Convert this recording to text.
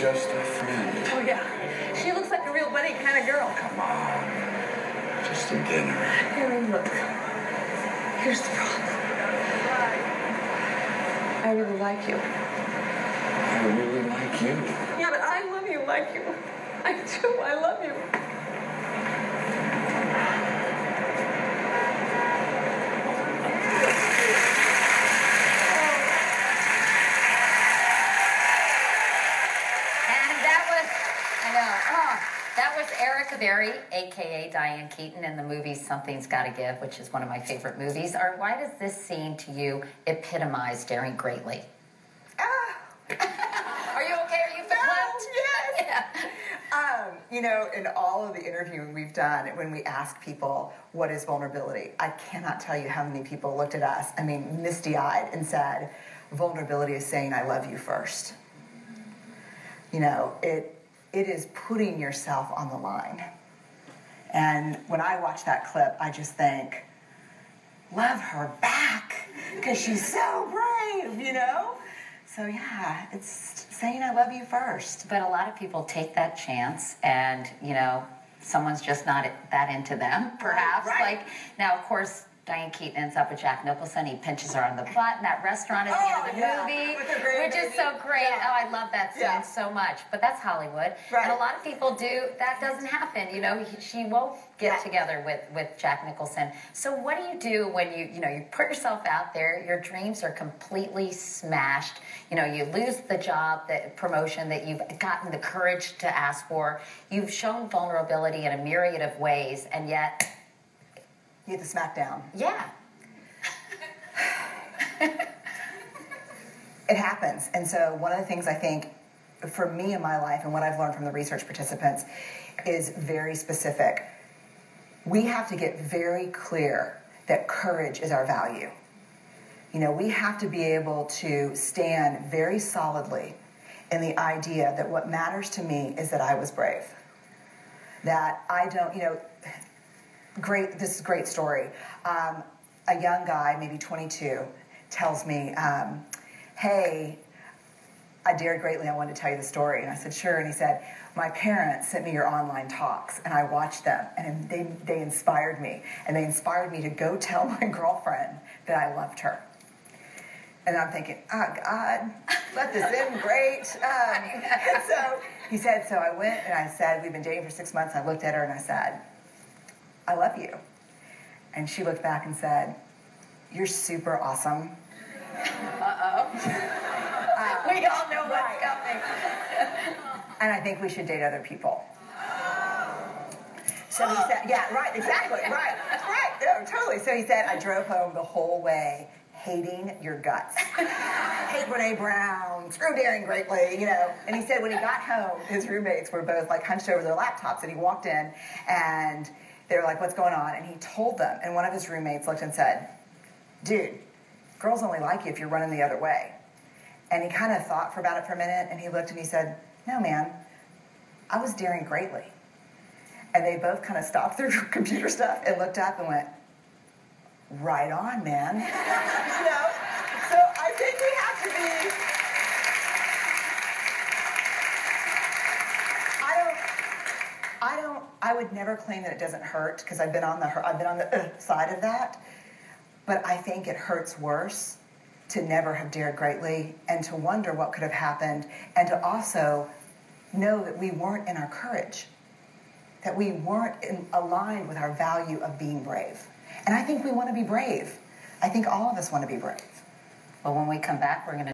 just a friend. Oh, yeah. She looks like a real buddy kind of girl. Come on. Just a dinner. Harry, look. Here's the problem. I really like you. I really like you. Yeah, but I love you like you. I do. I love you. That was Erica Berry, a.k.a. Diane Keaton, in the movie Something's Gotta Give, which is one of my favorite movies. Or why does this scene to you epitomize daring greatly? Are you okay? Are you verklempt? Yes. Yeah. You know, in all of the interviewing we've done, when we ask people, what is vulnerability? I cannot tell you how many people looked at us, I mean, misty-eyed, and said, vulnerability is saying I love you first. You know, it is putting yourself on the line. And when I watch that clip, I just think, love her back, because she's so brave, you know? So yeah, it's saying I love you first. But a lot of people take that chance and, you know, someone's just not that into them, perhaps. Right. Like, now, of course, Diane Keaton ends up with Jack Nicholson. He pinches her on the butt in that restaurant at the end of the movie, which is so great. Yeah. Oh, I love that scene so much. But that's Hollywood. Right. And a lot of people do, that doesn't happen. You know, she won't get together with Jack Nicholson. So what do you do when you put yourself out there, your dreams are completely smashed, you know, you lose the job, the promotion that you've gotten the courage to ask for, you've shown vulnerability in a myriad of ways, and yet you get the smackdown. Yeah. It happens. And so one of the things I think for me in my life and what I've learned from the research participants is very specific. We have to get very clear that courage is our value. You know, we have to be able to stand very solidly in the idea that what matters to me is that I was brave. That I don't, you know, this is a great story. A young guy, maybe 22, tells me, hey, I dared greatly, I wanted to tell you the story. And I said, sure. And he said, my parents sent me your online talks, and I watched them, and they inspired me. And they inspired me to go tell my girlfriend that I loved her. And I'm thinking, oh, God, let this in, great. So he said, so I went and I said, we've been dating for 6 months. I looked at her and I said, I love you. And she looked back and said, you're super awesome. Uh-oh. We all know what's coming. And I think we should date other people. So he said, yeah, right, exactly, right, yeah, totally. So he said, I drove home the whole way hating your guts. Hate Brene Brown, screw daring greatly, you know. And he said when he got home, his roommates were both like hunched over their laptops, and he walked in and they were like, what's going on? And he told them, and one of his roommates looked and said, dude, girls only like you if you're running the other way. And he kind of thought about it for a minute, and he looked and he said, no, man, I was daring greatly. And they both kind of stopped their computer stuff and looked up and went, right on, man. You know? So I think we have to be... I would never claim that it doesn't hurt, because I've been on the side of that. But I think it hurts worse to never have dared greatly and to wonder what could have happened, and to also know that we weren't in our courage, that we weren't aligned with our value of being brave. And I think we want to be brave. I think all of us want to be brave. Well, when we come back, we're going to